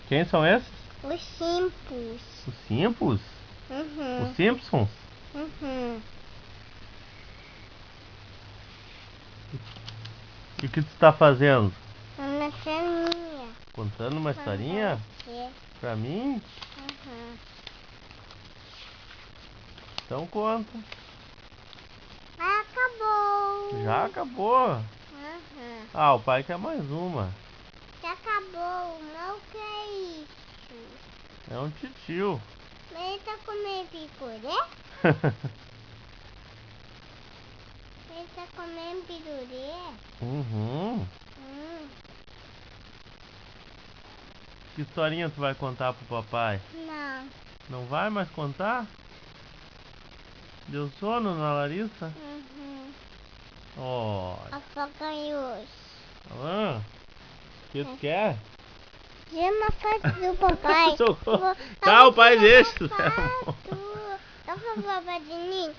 Quem são esses? Os Simples. Os Simples? Uhum. Os Simpsons? Uhum. E o que tu está fazendo? Uma caminha. Contando uma historinha? É. Pra mim? Uhum. Então conta. Acabou. Já acabou? Uhum. Ah, o pai quer mais uma. Já acabou. Não que é isso. É um titio. Mas ele tá comendo picolé? Ele tá comendo pirulê? Uhum. Que historinha tu vai contar pro papai? Não. Não vai mais contar? Deu sono na Larissa? Uhum. Oh. Afoganhos. O que tu quer? Gema faz do papai. Tá, o pai deixa. Dá pra papai de mim?